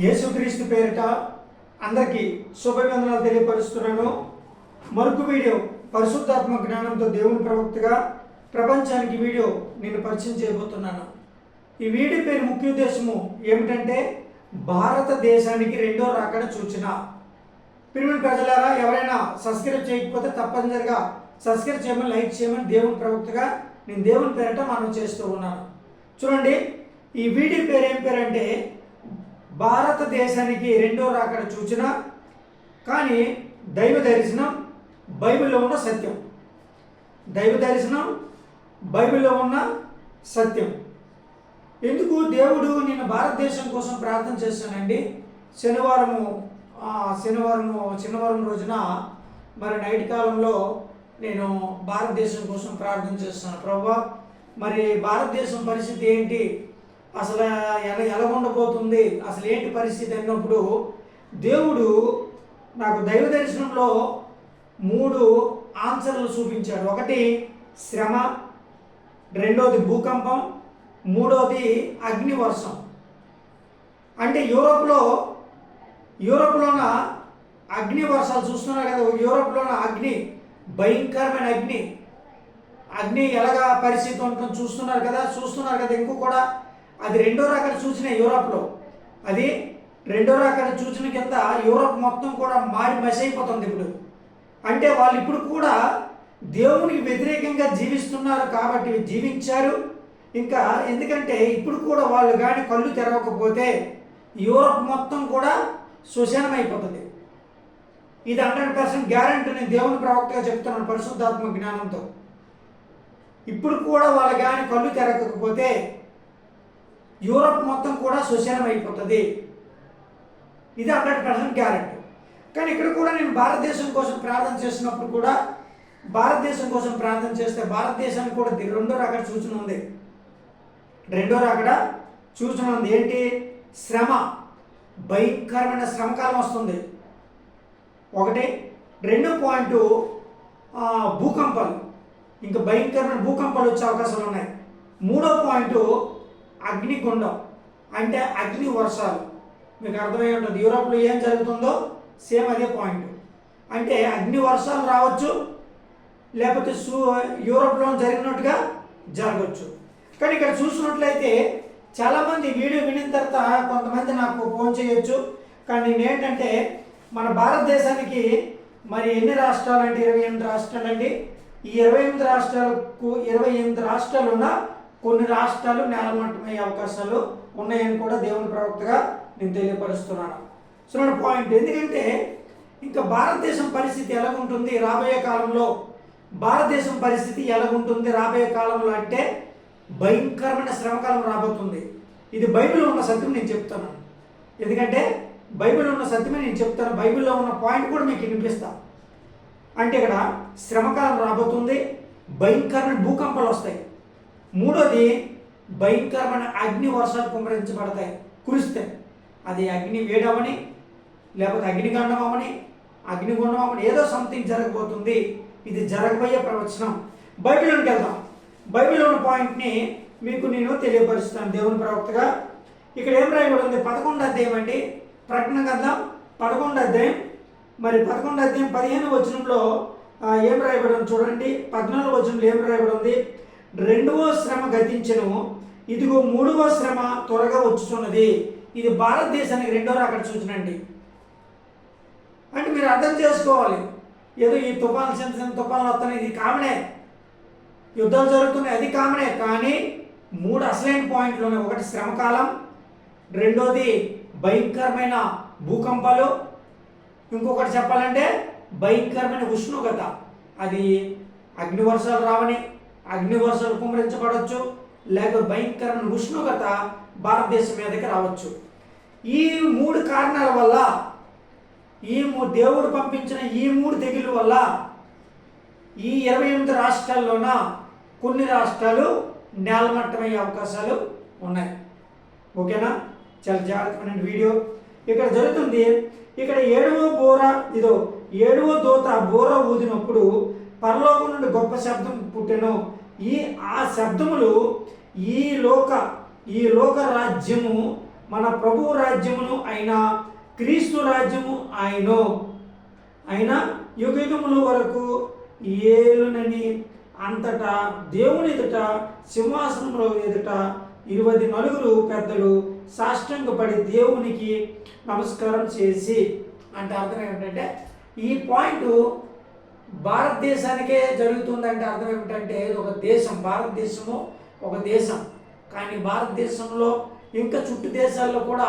యేసుక్రీస్తు పేరిట అందరికీ శుభవందనాలు తెలియపరుస్తున్నాను. మరొక వీడియో పరిశుద్ధాత్మ జ్ఞానంతో దేవుని ప్రవక్తగా ప్రపంచానికి వీడియో నేను పరిచయం చేయబోతున్నాను. ఈ వీడియో పేరు ముఖ్య ఉద్దేశము ఏమిటంటే భారతదేశానికి రెండో రాకడ సూచన. ప్రియమైన ప్రజలారా, ఎవరైనా సబ్స్క్రైబ్ చేయకపోతే తప్పనిసరిగా సబ్స్క్రైబ్ చేయమని, లైక్ చేయమని దేవుని ప్రవక్తగా నేను దేవుని పేరిట మనం చేస్తూ ఉన్నాను. చూడండి, ఈ వీడియో పేరు ఏం పేరంటే భారతదేశానికి రెండో రాకడ సూచన. కానీ దైవ దర్శనం బైబిల్లో ఉన్న సత్యం. దైవ దర్శనం బైబిల్లో ఉన్న సత్యం. ఎందుకు దేవుడు నేను భారతదేశం కోసం ప్రార్థన చేశానండి. శనివారం రోజున మరి నైట్ కాలంలో నేను భారతదేశం కోసం ప్రార్థన చేస్తాను. ప్రభువా, మరి భారతదేశం పరిస్థితి ఏంటి, అసలు ఎలా ఉండబోతుంది, అసలు ఏంటి పరిస్థితి అన్నప్పుడు దేవుడు నాకు దైవ దర్శనంలో 3 ఆన్సర్లు చూపించాడు. ఒకటి శ్రమ, రెండోది భూకంపం, మూడోది అగ్ని వర్షం. అంటే యూరోప్లోన అగ్ని వర్షాలు చూస్తున్నారు కదా. యూరోప్లోన అగ్ని, భయంకరమైన అగ్ని ఎలాగా పరిస్థితి ఉంటుంది చూస్తున్నారు కదా. ఇంకో కూడా అది రెండో రాకడ సూచన. యూరోప్లో అది రెండో రాకడ సూచన కింద యూరోప్ మొత్తం కూడా మారి మసి అయిపోతుంది ఇప్పుడు. అంటే వాళ్ళు ఇప్పుడు కూడా దేవునికి వ్యతిరేకంగా జీవిస్తున్నారు కాబట్టి జీవించారు. ఇంకా ఎందుకంటే ఇప్పుడు కూడా వాళ్ళు కానీ కళ్ళు తెరవకపోతే యూరోప్ మొత్తం కూడా శ్మశానం అయిపోతుంది. ఇది 100% గ్యారెంటీ. నేను దేవుని ప్రవక్తగా చెప్తున్నాను పరిశుద్ధాత్మ జ్ఞానంతో. ఇప్పుడు కూడా వాళ్ళు కానీ కళ్ళు తెరవకపోతే యూరోప్ మొత్తం కూడా శ్మశానం అయిపోతుంది. ఇది 100% గ్యారెంటీ. కానీ ఇక్కడ కూడా నేను భారతదేశం కోసం ప్రార్థన చేసినప్పుడు కూడా భారతదేశం కోసం ప్రార్థన చేస్తే భారతదేశానికి కూడా రెండో రాకడ సూచన ఉంది. ఏంటి? శ్రమ, భయంకరమైన శ్రమకాలం వస్తుంది. ఒకటి. 2 పాయింట్ భూకంపాలు, ఇంకా భయంకరమైన భూకంపాలు వచ్చే అవకాశాలు ఉన్నాయి. 3వ పాయింట్ అగ్నిగుండం, అంటే అగ్ని వర్షాలు. మీకు అర్థమై ఉంటుంది యూరోప్లో ఏం జరుగుతుందో సేమ్ అదే పాయింట్. అంటే అగ్ని వర్షాలు రావచ్చు, లేకపోతే యూరోప్లో జరిగినట్టుగా జరగవచ్చు. కానీ ఇక్కడ చూసినట్లయితే చాలామంది వీడియో వినిన తర్వాత కొంతమంది నాకు ఫోన్ చేయొచ్చు. కానీ నేనేంటంటే మన భారతదేశానికి మరి ఎన్ని రాష్ట్రాలు అంటే 28 రాష్ట్రాలండి. ఈ 28 రాష్ట్రాలు ఉన్న కొన్ని రాష్ట్రాలు నేలమట్టమయ్యే అవకాశాలు ఉన్నాయని కూడా దేవుని ప్రవక్తగా నేను తెలియపరుస్తున్నాను. సో నా పాయింట్, ఎందుకంటే ఇంకా భారతదేశం పరిస్థితి ఎలాగుంటుంది రాబోయే కాలంలో, భారతదేశం పరిస్థితి ఎలాగుంటుంది రాబోయే కాలంలో అంటే భయంకరమైన శ్రమకాలం రాబోతుంది. ఇది బైబిల్లో ఉన్న సత్యం నేను చెప్తాను. ఎందుకంటే బైబిల్లో ఉన్న సత్యమే నేను చెప్తాను. బైబిల్లో ఉన్న పాయింట్ కూడా మీకు వినిపిస్తా. అంటే ఇక్కడ శ్రమకాలం రాబోతుంది, భయంకరమైన భూకంపాలు వస్తాయి. మూడోది భయంకరమైన అగ్ని వర్షాలు కురిస్తాయి. అది అగ్ని వేడవని, లేకపోతే అగ్నిగుండం అవని ఏదో సంథింగ్ జరగబోతుంది. ఇది జరగబోయే ప్రవచనం. బైబిల్లోకి వెళ్దాం. బైబిల్లో ఉన్న పాయింట్ని మీకు నేను తెలియపరుస్తాను దేవుని ప్రవక్తగా. ఇక్కడ ఏం రాయబడి ఉంది? 11వ అధ్యాయం అండి, ప్రకటన గ్రంథం 11వ అధ్యాయం. మరి 11వ అధ్యాయం 15వ వచనంలో ఏం రాయబడి ఉంది చూడండి. 14వ వచనంలో ఏం రాయబడి ఉంది? 2వ శ్రమ గతించెను, ఇదిగో 3వ శ్రమ త్వరగా వచ్చుతున్నది. ఇది భారతదేశానికి రెండో రాకడ సూచన అండి. అంటే మీరు అర్థం చేసుకోవాలి, ఏదో ఈ తుఫాను చిన్న తుఫాన్లు వస్తున్నాయి, ఇది కామనే. యుద్ధాలు జరుగుతున్నాయి, అది కామనే. కానీ 3 అసలైన పాయింట్లు ఉన్నాయి. ఒకటి శ్రమకాలం, రెండోది భయంకరమైన భూకంపాలు, ఇంకొకటి చెప్పాలంటే భయంకరమైన ఉష్ణోగ్రత. అది అగ్ని వర్షాలు రావని, అగ్ని వర్షాలు కుమ్మరించబడవచ్చు, లేక భయంకరమైన ఉష్ణోగ్రత భారతదేశం మీదకి రావచ్చు. ఈ 3 కారణాల వల్ల, దేవుడు పంపించిన ఈ 3 తెగుల వల్ల ఈ 28 రాష్ట్రాల్లోన కొన్ని రాష్ట్రాలు నేలమట్టమయ్యే అవకాశాలు ఉన్నాయి. ఓకేనా? చాలా జాగ్రత్తమైన వీడియో. ఇక్కడ జరుగుతుంది. ఇక్కడ 7వ దూత బోర ఊదినప్పుడు పరలోకం నుండి గొప్ప శబ్దం పుట్టెను. ఆ శబ్దములు ఈ లోక రాజ్యము మన ప్రభు రాజ్యమును అయిన క్రీస్తు రాజ్యము ఆయన యుగయుగముల వరకు ఏలునని అంతటా దేవుని ఎదుట సింహాసనముల ఎదుట 24 పెద్దలు సాష్టాంగపడి దేవునికి నమస్కారం చేసి. అంటే అర్థం ఏమిటంటే ఈ పాయింట్ భారతదేశానికే జరుగుతుందంటే అర్థం ఏమిటంటే ఒక దేశం, భారతదేశము ఒక దేశం, కానీ భారతదేశంలో ఇంకా చుట్టూ దేశాల్లో కూడా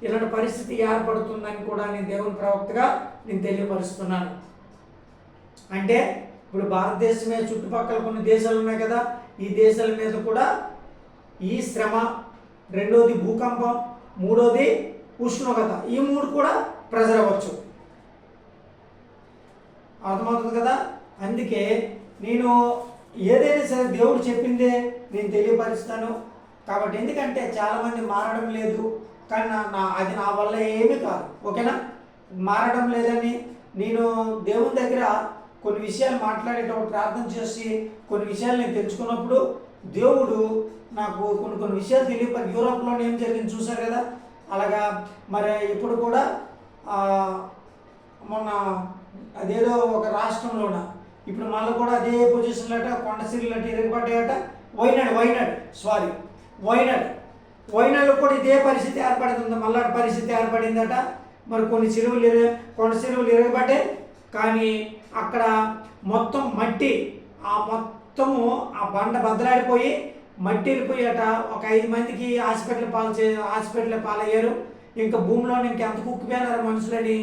ఇలాంటి పరిస్థితి ఏర్పడుతుందని కూడా నేను దేవుని ప్రవక్తగా నేను తెలియపరుస్తున్నాను. అంటే ఇప్పుడు భారతదేశమే చుట్టుపక్కల కొన్ని దేశాలు ఉన్నాయి కదా, ఈ దేశాల మీద కూడా ఈ శ్రమ, రెండోది భూకంపం, మూడోది ఉష్ణోగ్రత, ఈ 3 కూడా ప్రెజర్ అవ్వచ్చు. అర్థమవుతుంది కదా. అందుకే నేను ఏదైనా సరే దేవుడు చెప్పిందే నేను తెలియపరుస్తాను. కాబట్టి ఎందుకంటే చాలామంది మారడం లేదు, కానీ అది నా వల్ల ఏమీ కాదు. ఓకేనా, మారడం లేదని నేను దేవుని దగ్గర కొన్ని విషయాలు మాట్లాడేటప్పుడు ప్రార్థన చేసి కొన్ని విషయాలు నేను తెలుసుకున్నప్పుడు దేవుడు నాకు కొన్ని విషయాలు తెలియపరి. యూరోప్లో ఏం జరిగింది చూశారు కదా, అలాగా మరి ఇప్పుడు కూడా మొన్న అదేదో ఒక రాష్ట్రంలోన ఇప్పుడు మళ్ళీ కూడా అదే పొజిషన్లో అట కొండసిరిలు అట ఇరగబడ్డాయట. వైనాడులో కూడా ఇదే పరిస్థితి ఏర్పడుతుంది, మళ్ళీ పరిస్థితి ఏర్పడిందట. మరి కొన్ని కొండ చెరువులు ఇరగబడ్డాయి, కానీ అక్కడ మొత్తం మట్టి, మొత్తము ఆ బండ బద్దలాడిపోయి మట్టి వెళ్ళిపోయాట. ఒక 5 మందికి హాస్పిటల్ పాలయ్యారు. ఇంకా భూమిలో ఇంకెంత కుక్కిపోయినారు మనుషులని,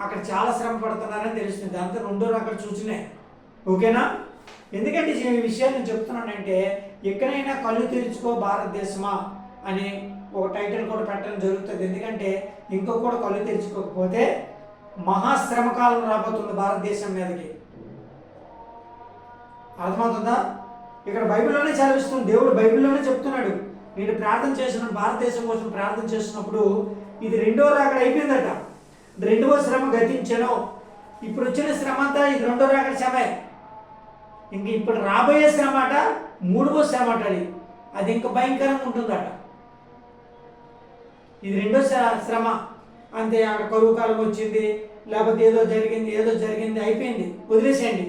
అక్కడ చాలా శ్రమ పడుతున్నారని తెలుస్తుంది. అంతా 2 అక్కడ చూసినాయి. ఓకేనా, ఎందుకంటే ఈ విషయాలు నేను చెప్తున్నానంటే ఎక్కడైనా కళ్ళు తెరుచుకో భారతదేశమా అని ఒక టైటిల్ కూడా పెట్టడం జరుగుతుంది. ఎందుకంటే ఇంకో కూడా కళ్ళు తెరుచుకోకపోతే మహాశ్రమకాలం రాబోతుంది భారతదేశం మీదకి. అర్థమవుతుందా? ఇక్కడ బైబిల్లోనే చదివిస్తుంది, దేవుడు బైబిల్లోనే చెప్తున్నాడు. నేను ప్రార్థన చేసిన భారతదేశం కోసం ప్రార్థన చేసినప్పుడు ఇది 2వ రాకడ అయిపోయిందట. 2వ శ్రమ గతించను. ఇప్పుడు వచ్చిన శ్రమ అంతా ఇది 2వ రాకడ శ్రమే. ఇంక ఇప్పుడు రాబోయే శ్రమ అట 3వ శ్రమ అట. అది ఇంకా భయంకరంగా ఉంటుందట. ఇది 2వ శ్రమ. అంతే, అక్కడ కరువు కాలం వచ్చింది, లేకపోతే ఏదో జరిగింది అయిపోయింది, వదిలేసేయండి.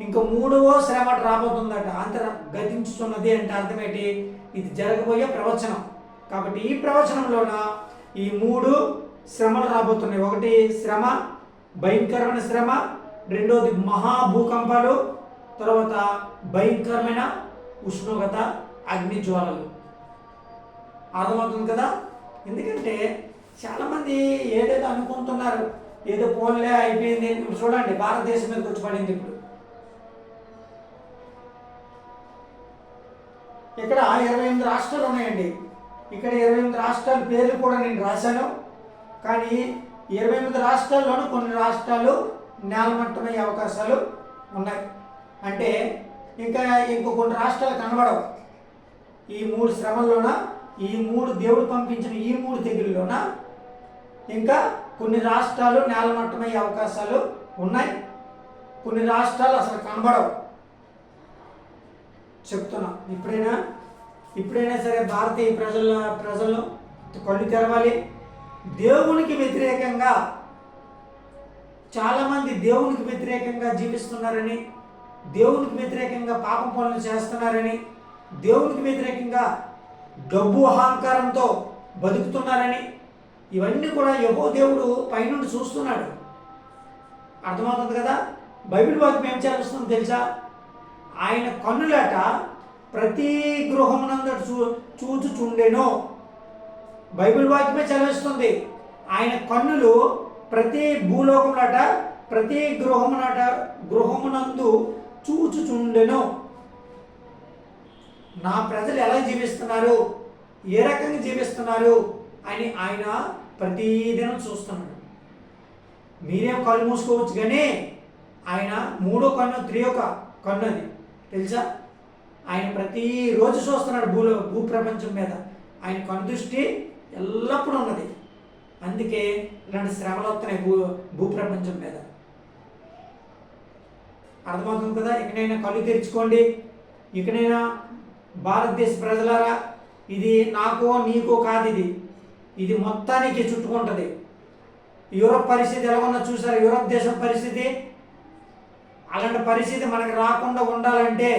ఇంకా 3వ శ్రమ రాబోతుందట. అంత గతించుతున్నది అంటే అర్థమేంటి? ఇది జరగబోయే ప్రవచనం. కాబట్టి ఈ ప్రవచనంలోన ఈ 3 శ్రమలు రాబోతున్నాయి. ఒకటి శ్రమ, భయంకరమైన శ్రమ, రెండోది మహాభూకంపాలు, తర్వాత భయంకరమైన ఉష్ణోగ్రత, అగ్ని జ్వాలలు. అర్థమవుతుంది కదా. ఎందుకంటే చాలామంది ఏదేదో అనుకుంటున్నారు, ఏదో పోన్లే అయిపోయింది. ఇప్పుడు చూడండి భారతదేశం మీదకి వచ్చి పడింది. ఇప్పుడు ఇక్కడ 28 రాష్ట్రాలు ఉన్నాయండి. ఇక్కడ 28 రాష్ట్రాల పేర్లు కూడా నేను రాశాను. కానీ 28 రాష్ట్రాల్లోనూ కొన్ని రాష్ట్రాలు నేలమట్టమయ్యే అవకాశాలు ఉన్నాయి. అంటే ఇంకా కొన్ని రాష్ట్రాలు కనబడవు. ఈ 3 శ్రమల్లోన, ఈ 3 దేవుడు పంపించిన ఈ 3 తెగుల్లోన ఇంకా కొన్ని రాష్ట్రాలు నేలమట్టమయ్యే అవకాశాలు ఉన్నాయి. కొన్ని రాష్ట్రాలు అసలు కనబడవు. చెప్తున్నా, ఇప్పుడైనా సరే భారతీయ ప్రజలను కళ్ళు తెరవాలి. దేవునికి వ్యతిరేకంగా చాలామంది దేవునికి వ్యతిరేకంగా జీవిస్తున్నారని, దేవునికి వ్యతిరేకంగా పాపం పనులు చేస్తున్నారని, దేవునికి వ్యతిరేకంగా డబ్బు అహంకారంతో బతుకుతున్నారని, ఇవన్నీ కూడా యెహోవా దేవుడు పైనుండి చూస్తున్నాడు. అర్థమవుతుంది కదా. బైబిల్ వాక్యం ఏం చదివిస్తుందో తెలుసా? ఆయన కన్నులట ప్రతి గృహమునందు చూచుచుండెను. బైబిల్ వాక్యమే చదివిస్తుంది. ఆయన కన్నులు ప్రతి భూలోకములట, ప్రతి గృహమునందు చూచుచుండెను. నా ప్రజలు ఎలా జీవిస్తున్నారు, ఏ రకంగా జీవిస్తున్నారు అని ఆయన ప్రతిదినం చూస్తున్నాడు. మీరేం కళ్ళు మూసుకోవచ్చు, కానీ ఆయన 3వ కన్ను, 3వ కన్ను అది తెలుసా? ఆయన ప్రతిరోజు చూస్తున్నాడు భూప్రపంచం మీద. ఆయన కన్ను దృష్టి ఎల్లప్పుడూ ఉన్నది. అందుకే ఇలాంటి శ్రమలు వస్తున్నాయి భూప్రపంచం మీద. అర్థమవుతుంది కదా. ఇకనైనా కళ్ళు తెరుచుకోండి. ఇకనైనా భారతదేశ ప్రజలారా, ఇది నాకో నీకో కాదు, ఇది ఇది మొత్తానికి చుట్టుకుంటుంది. యూరోప్ పరిస్థితి ఎలా ఉన్నా చూసారు, యూరోప్ దేశం పరిస్థితి. అలాంటి పరిస్థితి మనకు రాకుండా ఉండాలంటే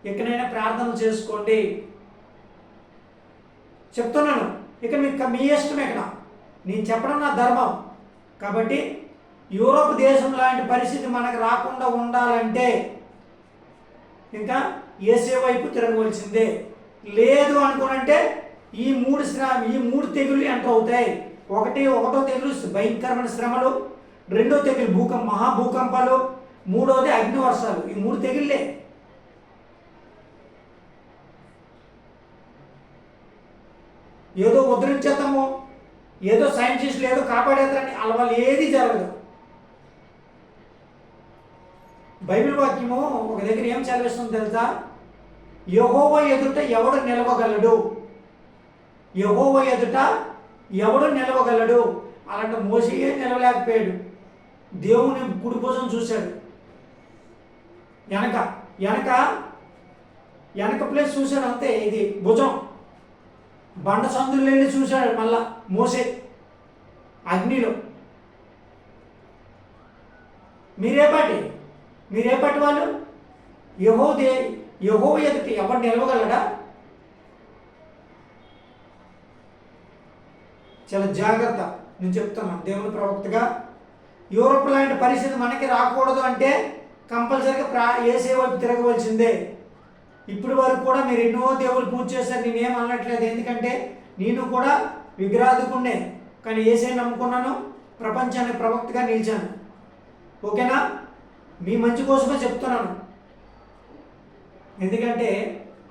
ఎక్కడైనా ప్రార్థన చేసుకోండి చెప్తున్నాను. ఇక మీకు మీ ఇష్టం, ఇక్కడ నేను చెప్పడం నా ధర్మం. కాబట్టి యూరోప్ దేశం లాంటి పరిస్థితి మనకు రాకుండా ఉండాలంటే ఇంకా యేసే వైపు తిరగవలసిందే. లేదు అనుకోనంటే ఈ మూడు తెగులు ఎంటర్ అవుతాయి. ఒకటో తెగులు భయంకరమైన శ్రమలు, రెండో తెగులు మహాభూకంపాలు, మూడోది అగ్ని వర్షాలు. ఈ 3 తెగుళ్ళే. ఏదో ఉద్ధరించేద్దాము, ఏదో సైంటిస్టులు ఏదో కాపాడేద్దారని అలా వాళ్ళు ఏది జరగదు. బైబిల్ వాక్యము ఒక దగ్గర ఏం చదివిస్తుంది తెలుసా? యెహోవా ఎదుట ఎవడు నిలవగలడు, యెహోవా ఎదుట ఎవడు నిలవగలడు. అలాంటి మోషే నిలవలేకపోయాడు. దేవుని కుడి భుజం చూశాడు, వెనక ప్లేస్ చూశాడు అంతే. ఇది భుజం. బండ సందులు వెళ్ళి చూశాడు మళ్ళా మోసే అగ్నిలో. మీరే పాటి వాళ్ళు? యెహోవా ఎదుట ఎవరు నిలవగలడా? చాలా జాగ్రత్త, నేను చెప్తున్నాను దేవుని ప్రవక్తగా. యూరోప్ లాంటి పరిస్థితి మనకి రాకూడదు అంటే కంపల్సరీగా యేసే వైపు తిరగవలసిందే. ఇప్పుడు వరకు కూడా మీరు ఎన్నో దేవుళ్ళు పూజ చేశారు, నేనేం అనట్లేదు. ఎందుకంటే నేను కూడా విగ్రహాధికుడినే, కానీ యేసే నమ్ముకున్నాను, ప్రపంచానికి ప్రవక్తగా నిలిచాను. ఓకేనా? మీ మంచి కోసమే చెప్తున్నాను. ఎందుకంటే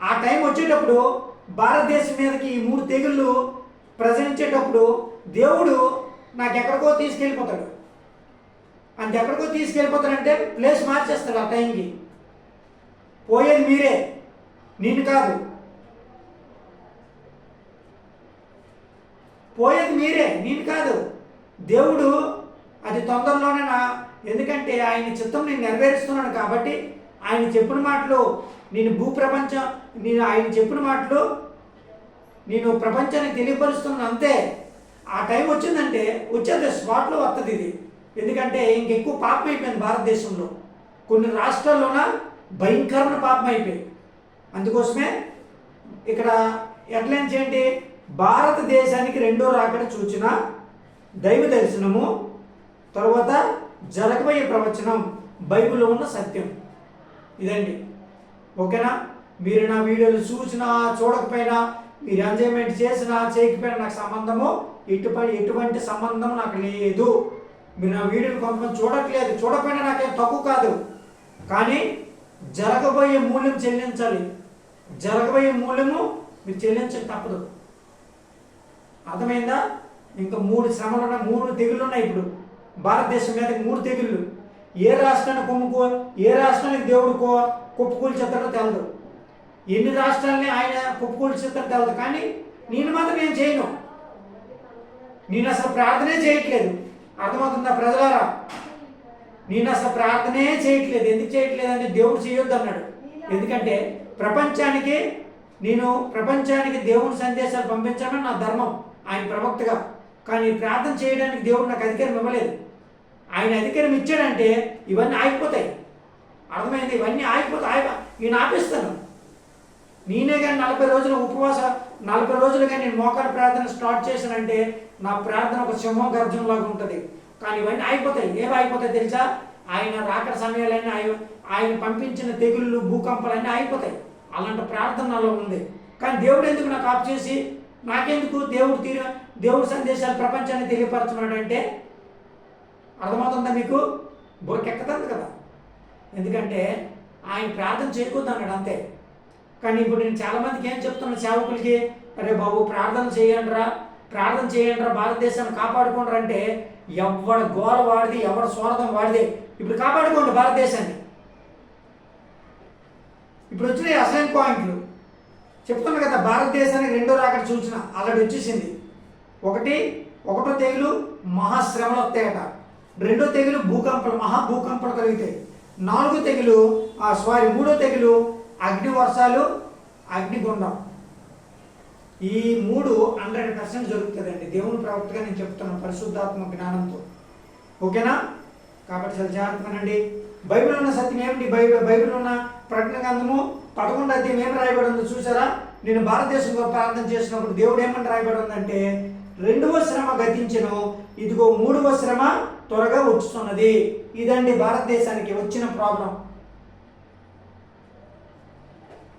ఆ టైం వచ్చేటప్పుడు భారతదేశం మీదకి ఈ 3 తెగుళ్ళు ప్రజలించేటప్పుడు దేవుడు నాకు ఎక్కడికో తీసుకెళ్ళిపోతాడు. అంత ఎక్కడికో తీసుకెళ్ళిపోతాడంటే ప్లేస్ మార్చేస్తాడు. ఆ టైంకి పోయేది మీరే, నేను కాదు. పోయేది మీరే, నేను కాదు. దేవుడు అది తొందరలోనే ఎందుకంటే ఆయన చిత్తం నేను నెరవేరుస్తున్నాను కాబట్టి ఆయన చెప్పిన మాటలు ఆయన చెప్పిన మాటలు నేను ప్రపంచానికి తెలియపరుస్తున్నాను అంతే. ఆ టైం వచ్చిందంటే వచ్చేది స్పాట్లో వస్తుంది ఇది. ఎందుకంటే ఇంకెక్కువ పాపం అయిపోయింది భారతదేశంలో, కొన్ని రాష్ట్రాల్లోన భయంకరమైన పాపం అయిపోయింది. అందుకోసమే ఇక్కడ హెడ్లైన్స్ ఏంటి? భారతదేశానికి రెండో రాకడ సూచన, దైవ దర్శనము, తర్వాత జరగబోయే ప్రవచనం, బైబిల్లో ఉన్న సత్యం. ఇదండి. ఓకేనా? మీరు నా వీడియోలు చూసినా చూడకపోయినా, మీరు ఎంజాయ్మెంట్ చేసినా చేయకపోయినా నాకు సంబంధము ఎటువంటి సంబంధం నాకు లేదు. మీరు నా వీడియోలు కొంతమంది చూడట్లేదు, చూడకపోయినా నాకేం తక్కువ కాదు. కానీ జరగబోయే మూల్యం చెల్లించాలి. జరగబోయే మూల్యము మీరు చెల్లించక తప్పదు. అర్థమైందా? ఇంకా 3 శ్రమలు ఉన్నాయి, 3 తెగుళ్ళు ఉన్నాయి. ఇప్పుడు భారతదేశం మీద 3 తెగుళ్ళు. ఏ రాష్ట్రానికి దేవుడు కుప్పకూల్చేస్తాడో తెలదు. ఎన్ని రాష్ట్రాలని ఆయన కుప్పకూల్చేస్తాడో తెలదు. కానీ నేను మాత్రం నేను చేయను. నేను అసలు ప్రార్థనే చేయట్లేదు. అర్థమవుతుందా ప్రజలారా? నేను అసలు ప్రార్థనే చేయట్లేదు. ఎందుకు చేయట్లేదు అంటే దేవుడు చేయొద్దు అన్నాడు. ఎందుకంటే ప్రపంచానికి దేవుని సందేశాలు పంపించడం నా ధర్మం, ఆయన ప్రవక్తగా. కానీ ప్రార్థన చేయడానికి దేవుడు నాకు అధికారం ఇవ్వలేదు. ఆయన అధికారం ఇచ్చాడంటే ఇవన్నీ ఆగిపోతాయి. అర్థమైంది? ఇవన్నీ ఆగిపోతాయి. నేను ఆపిస్తాను. నేనే కానీ 40 రోజులు 40 రోజులు కానీ నేను మోకాలు ప్రార్థన స్టార్ట్ చేశానంటే నా ప్రార్థన ఒక సింహం గర్జనలాగా ఉంటుంది. కానీ ఇవన్నీ ఆగిపోతాయి. ఏవి ఆగిపోతాయి తెలుసా? ఆయన రాకడ సమయాలన్నీ ఆయన పంపించిన తెగుళ్ళు, భూకంపాలన్నీ ఆగిపోతాయి. అలాంటి ప్రార్థన నాలో ఉంది. కానీ దేవుడు ఎందుకు నాకు ఆఫ్ చేసి, నాకెందుకు దేవుడు సందేశాలు ప్రపంచాన్ని తెలియపరుచున్నాడు అంటే అర్థమవుతుందా మీకు? బుర్రకెక్కతుంది కదా. ఎందుకంటే ఆయన ప్రార్థన చేయకూడదు అన్నాడు అంతే. కానీ ఇప్పుడు నేను చాలామందికి ఏం చెప్తున్నాను సేవకులకి, అరే బాబు ప్రార్థన చేయండిరా భారతదేశాన్ని కాపాడుకోండి అంటే ఎవడ గోల వాడిది, ఎవడ స్వార్థం వాడిదే. ఇప్పుడు కాపాడుకోండి భారతదేశాన్ని. ఇప్పుడు వచ్చినాయి అసలైన పాయింట్లు చెప్తున్నా కదా. భారతదేశానికి రెండో రాకడ సూచన ఆల్రెడీ వచ్చేసింది. ఒకటో తెగులు మహాశ్రమలు వస్తాయట. రెండో తెగులు మహాభూకంపాలు కలుగుతాయి. మూడో తెగులు అగ్ని వర్షాలు, అగ్నిగుండం. ఈ మూడు 100% జరుగుతుందండి దేవుని ప్రవక్తగా నేను చెప్తున్నాను పరిశుద్ధాత్మ జ్ఞానంతో. ఓకేనా? కాబట్టి చాలా జాగ్రత్తగానండి. బైబిల్ ఉన్న సత్యం ఏమిటి? బైబిల్ ఉన్న ప్రకటన గ్రంథము 11వ అధ్యాయం ఏమి రాయబడి ఉందో చూసారా? నేను భారతదేశంలో ప్రార్థన చేసినప్పుడు దేవుడు ఏమని రాయబడి ఉందంటే, 2వ శ్రమ గతించెను, ఇదిగో 3వ శ్రమ త్వరగా వచ్చుతున్నది. ఇదండి భారతదేశానికి వచ్చిన ప్రాబ్లం.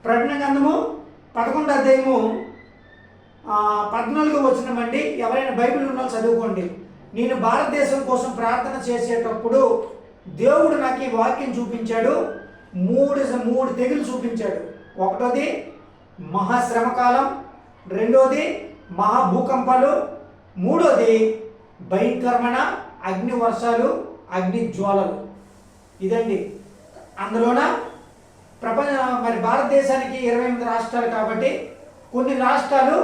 ప్రకటన గ్రంథము 11వ అధ్యాయము 14వ వచనం అండి. ఎవరైనా బైబిల్ ఉన్న చదువుకోండి. నేను భారతదేశం కోసం ప్రార్థన చేసేటప్పుడు దేవుడు నాకు ఈ వాక్యం చూపించాడు. మూడు తెగులు చూపించాడు. ఒకటోది మహాశ్రమకాలం, రెండోది మహాభూకంపాలు, మూడోది భయంకరమైన అగ్ని వర్షాలు, అగ్ని జ్వాలలు. ఇదండి. అందులోన మరి భారతదేశానికి 28 రాష్ట్రాలు కాబట్టి కొన్ని రాష్ట్రాలు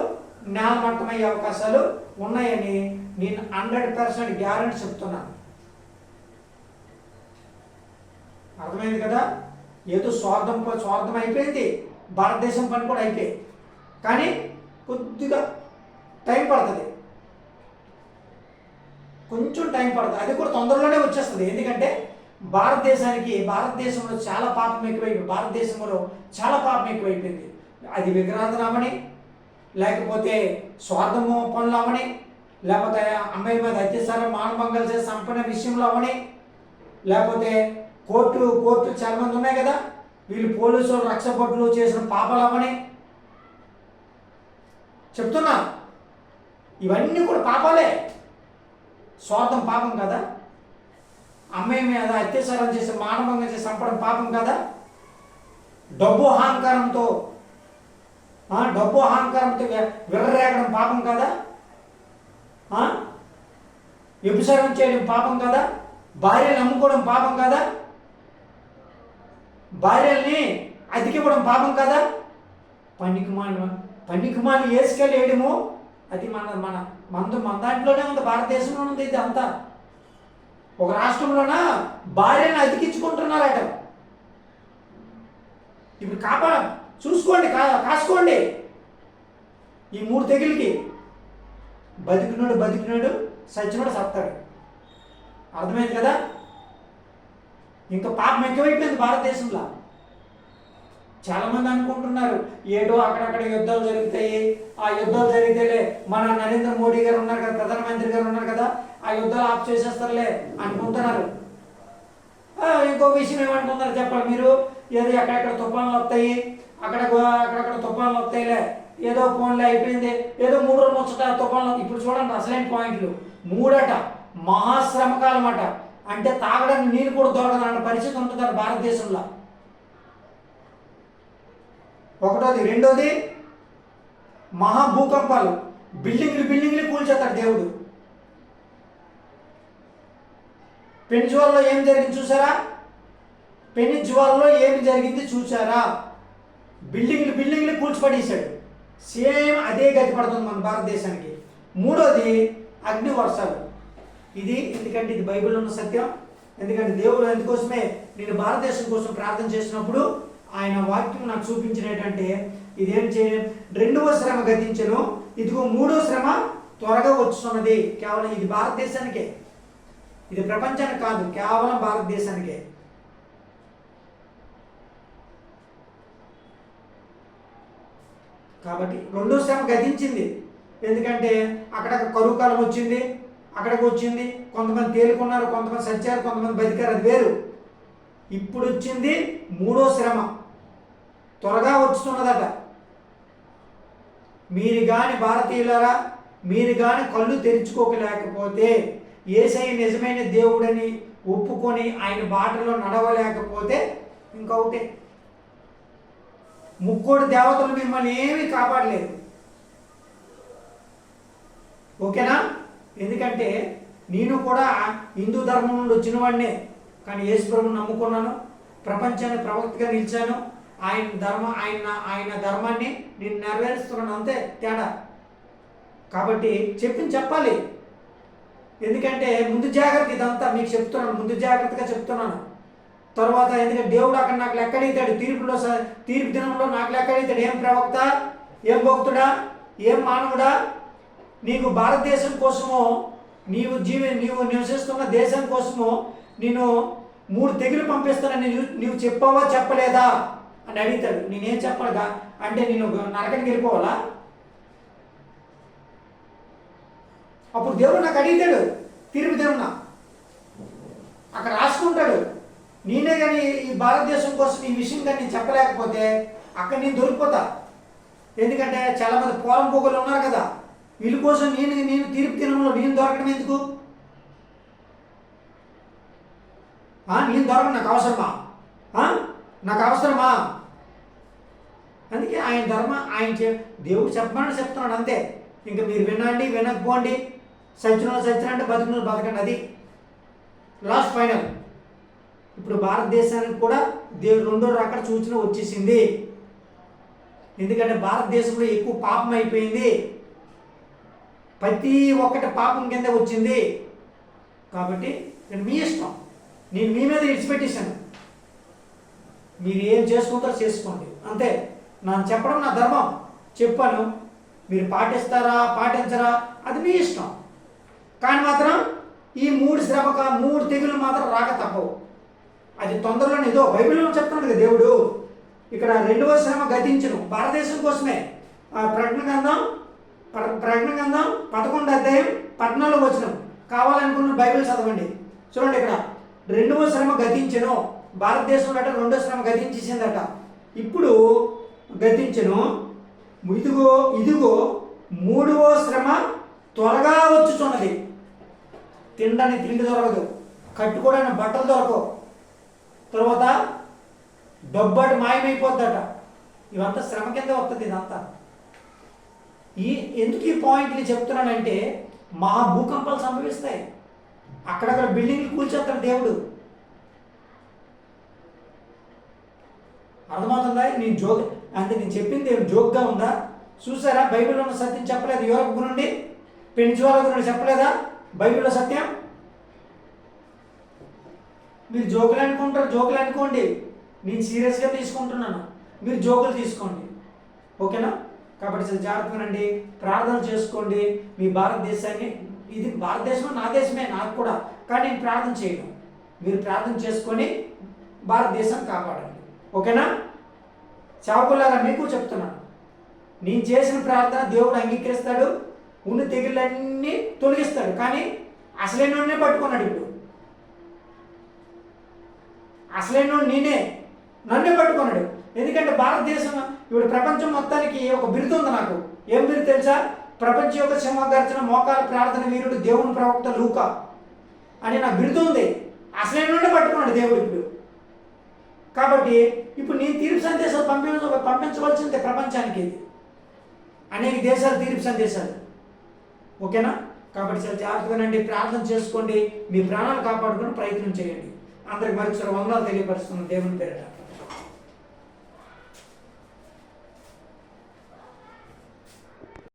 నేలమట్టమయ్యే అవకాశాలు ఉన్నాయని నేను 100% గ్యారెంటీ చెప్తున్నాను. అర్థమైంది కదా? ఏదో స్వార్థం అయిపోయింది, భారతదేశం పని కూడా అయిపోయింది, కానీ కొద్దిగా టైం పడుతుంది, కొంచెం టైం పడుతుంది. అది కూడా తొందరలోనే వచ్చేస్తుంది. ఎందుకంటే భారతదేశంలో చాలా పాపం ఎక్కువైపోయింది. అది విగ్రహారాధనమని, లేకపోతే స్వార్థము పనులు అవని, లేకపోతే అమ్మాయిల మీద అత్యాచారం మానభంగాలు చేసి సంపన్న విషయంలో అవని, లేకపోతే కోర్టు చాలా మంది ఉన్నాయి కదా, వీళ్ళు పోలీసులు రక్షపట్లు చేసిన పాపాలు అవని చెప్తున్నా. ఇవన్నీ కూడా పాపాలే. స్వార్థం పాపం కదా, అమ్మాయి మీద అత్యాచారం చేసి మానభంగం చేసి చంపడం పాపం కదా, డబ్బు అహంకారంతో విర్రరేగడం పాపం కదా, వ్యభిచారం చేయడం పాపం కదా, భార్యలు అమ్ముకోవడం పాపం కదా, భార్యల్ని అతికివ్వడం పాపం కదా, పనికిమాలి వేసుకెళ్ళేయడము అది మన దాంట్లోనే ఉంది, భారతదేశంలో ఉంది. ఇది అంతా ఒక రాష్ట్రంలోన భార్యను అతికించుకుంటున్నారట. ఇప్పుడు చూసుకోండి, కాసుకోండి. ఈ 3 తెగులకి బతికినాడు సచ్చినాడు సత్తాడు. అర్థమైంది కదా? ఇంకా పాపం ఎక్కువైపోయింది భారతదేశంలో. చాలామంది అనుకుంటున్నారు ఏదో అక్కడక్కడ యుద్ధాలు జరుగుతాయి, ఆ యుద్ధాలు జరిగితేలే మన నరేంద్ర మోడీ గారు ఉన్నారు కదా, ప్రధానమంత్రి గారు ఉన్నారు కదా, ఆ యుద్ధాలు ఆఫ్ చేసేస్తారులే అనుకుంటున్నారు. ఇంకో విషయం ఏమంటున్నారు చెప్పాలి మీరు? ఏదో అక్కడక్కడ తుఫాన్లు వస్తాయి, అక్కడక్కడ తుఫాన్లు వస్తాయిలే, ఏదో ఫోన్లే అయిపోయింది, ఏదో 3 రోజులు ముచ్చట తుఫాన్లు. ఇప్పుడు చూడండి అసలైన పాయింట్లు 3 మహాశ్రమకాలం అట. అంటే తాగడానికి నీళ్ళు కూడా దొరకదన్న పరిస్థితి ఉంటుంది భారతదేశంలో. ఒకటోది. రెండోది మహాభూకంపాలు, బిల్డింగ్లు కూల్చేస్తాడు దేవుడు. పెనిజ్వాలలో ఏం జరిగింది చూసారా? బిల్డింగ్లు కూల్చిపడేశాడు. సేమ్ అదే గతి పడుతుంది మన భారతదేశానికి. మూడోది అగ్ని వర్షాలు. ఎందుకంటే ఇది బైబిల్లో ఉన్న సత్యం. ఎందుకంటే దేవుడు అందుకోసమే నేను భారతదేశం కోసం ప్రార్థన చేసినప్పుడు ఆయన వాక్యం నాకు చూపించినట్టంటే ఇదేం చేయ 2వ శ్రమ గతించెను, ఇదిగో 3వ శ్రమ త్వరగా వచ్చుతున్నది. కేవలం ఇది భారతదేశానికే, ఇది ప్రపంచానికి కాదు, కేవలం భారతదేశానికే. కాబట్టి 2వ శ్రమ గతించింది. ఎందుకంటే అక్కడ కరువు కాలం వచ్చింది, కొంతమంది తేలుకున్నారు, కొంతమంది సచ్చారు, కొంతమంది బతికారు, అది వేరు. ఇప్పుడు వచ్చింది 3వ శ్రమ, త్వరగా వస్తున్నదట. మీరు కానీ భారతీయులారా, మీరు కానీ కళ్ళు తెరుచుకోలేకపోతే, యేసయ్య నిజమైన దేవుడని ఒప్పుకొని ఆయన బాటలో నడవలేకపోతే ఇంకొకటి, ముక్కోటి దేవతలు మిమ్మల్ని ఏమీ కాపాడలేదు. ఓకేనా? ఎందుకంటే నేను కూడా హిందూ ధర్మం నుండి వచ్చిన వాడినే, కానీ యేసు ప్రభువుని నమ్ముకున్నాను, ప్రపంచానికి ప్రవక్తగా నిలిచాను. ఆయన ధర్మాన్ని నేను నెరవేరుస్తున్నాను, అంతే తేడా. కాబట్టి చెప్పాలి. ఎందుకంటే ముందు జాగ్రత్త, ఇదంతా మీకు చెప్తున్నాను, ముందు జాగ్రత్తగా చెప్తున్నాను. తర్వాత ఎందుకంటే దేవుడు అక్కడ నాకు లెక్కడితాడు, తీర్పు దినంలో నాకు లెక్కడితాడు. ఏం ప్రవక్త, ఏం భక్తుడా, ఏం మానవుడా, నీకు భారతదేశం కోసమో నీవు నివసిస్తున్న దేశం కోసమో నేను 3 తెగులు పంపిస్తానని నీవు చెప్పావా చెప్పలేదా అని అడుగుతాడు. నేనేం చెప్పాలిగా అంటే నేను నరకానికి వెళ్ళిపోవాలా? అప్పుడు దేవుడు నాకు అడుగుతాడు, తీర్పు దేవుడు అక్కడ రాసుకుంటాడు. నేనే కానీ ఈ భారతదేశం కోసం ఈ విషయం కానీ నేను చెప్పలేకపోతే అక్కడ నేను దొరికిపోతా. ఎందుకంటే చాలామంది పోలం పోగలు ఉన్నారు కదా, వీళ్ళ కోసం నేను తీర్పు దినంలో నేను దొరకడం ఎందుకు? నేను దొరకను, నాకు అవసరమా? నాకు అవసరమా? అందుకే ఆయన ధర్మ దేవుడు చెప్పమని చెప్తున్నాడు అంతే. ఇంకా మీరు వినండి, వినకపోండి, సచ్చినంటే బతుకున్న బతకండి, అది లాస్ట్ ఫైనల్. ఇప్పుడు భారతదేశానికి కూడా దేవుడు 2వ రాకడ సూచన వచ్చేసింది. ఎందుకంటే భారతదేశంలో ఎక్కువ పాపం అయిపోయింది, ప్రతి ఒక్కటి పాపం కింద వచ్చింది. కాబట్టి మీ ఇష్టం, నేను మీ మీద విడిచిపెట్టేశాను, మీరు ఏం చేసుకుంటారో చేసుకోండి అంతే. నాకు చెప్పడం నా ధర్మం, చెప్పాను. మీరు పాటిస్తారా పాటించరా అది మీ ఇష్టం. కానీ మాత్రం ఈ 3 తెగులు మాత్రం రాక తప్పవు. అది తొందరలోనే ఏదో బైబిల్లో చెప్తున్నాడు కదా దేవుడు. ఇక్కడ 2వ శ్రమ గతించును, భారతదేశం కోసమే. ప్రకటన గ్రంథం 11వ అధ్యాయం 14వ వచనం కావాలనుకున్న బైబిల్ చదవండి. చూడండి, ఇక్కడ 2వ శ్రమ గతించును, భారతదేశంలో 2వ శ్రమ గతించేసిందట. ఇప్పుడు గతించును, ఇదిగో 3వ శ్రమ త్వరగా వచ్చుచున్నది. తినడానికి తిండి దొరకదు, కట్టుకోవడానికి బట్టలు దొరకవు, తర్వాత డబ్బు మాయమైపోద్దట. ఇవంతా శ్రమ కింద వస్తుంది. ఇదంతా ఎందుకు ఈ పాయింట్లు చెప్తున్నానంటే మహా భూకంపాలు సంభవిస్తాయి, అక్కడక్కడ బిల్డింగ్లు కూల్చేస్తాడు దేవుడు. అర్థమవుతుందా? నేను చెప్పింది జోక్గా ఉందా? చూసారా, బైబిల్లో ఉన్న సత్యం చెప్పలేదు? యూరప్ గురించి పెన్చువాల గురించి చెప్పలేదా బైబిల్లో సత్యం? మీరు జోకులు అనుకోండి, నేను సీరియస్గా తీసుకుంటున్నాను, మీరు జోకులు తీసుకోండి, ఓకేనా? కాబట్టి చాలా జాగ్రత్తగానండి, ప్రార్థన చేసుకోండి. మీ భారతదేశాన్ని, ఇది భారతదేశం నా దేశమే, నాకు కూడా, కానీ నేను ప్రార్థన చేయను. మీరు ప్రార్థన చేసుకొని భారతదేశాన్ని కాపాడండి, ఓకేనా? సేవకులాగా మీకు చెప్తున్నాను, నేను చేసిన ప్రార్థన దేవుడు అంగీకరిస్తాడు, ఉన్న తెగుళ్ళన్నీ తొలగిస్తాడు. కానీ అసలైన పట్టుకున్నాడు. ఇప్పుడు అసలైన నేనే, నన్నే పట్టుకున్నాడు. ఎందుకంటే భారతదేశం ఇప్పుడు ప్రపంచం మొత్తానికి ఒక బిరుదు ఉంది నాకు. ఏం బిరుదు తెలుసా? ప్రపంచ యొక్క సింహగర్జన మోకాల ప్రార్థన వీరుడు దేవుని ప్రవక్త లూకా అని నా బిరుదు ఉంది. అసలైన పట్టుకున్నాడు దేవుడు ఇప్పుడు. కాబట్టి ఇప్పుడు నేను తీర్పు సందేశాలు పంపించవలసిందే ప్రపంచానికి, అనేక దేశాలు తీర్పు సందేశాలు, ఓకేనా? కాబట్టి చాలా జాగ్రత్తగానండి, ప్రార్థన చేసుకోండి, మీ ప్రాణాలు కాపాడుకొని ప్రయత్నం చేయండి. అందరికి మరొకసారి వందనాలు తెలియపరుస్తున్నాను దేవుని పేరిట.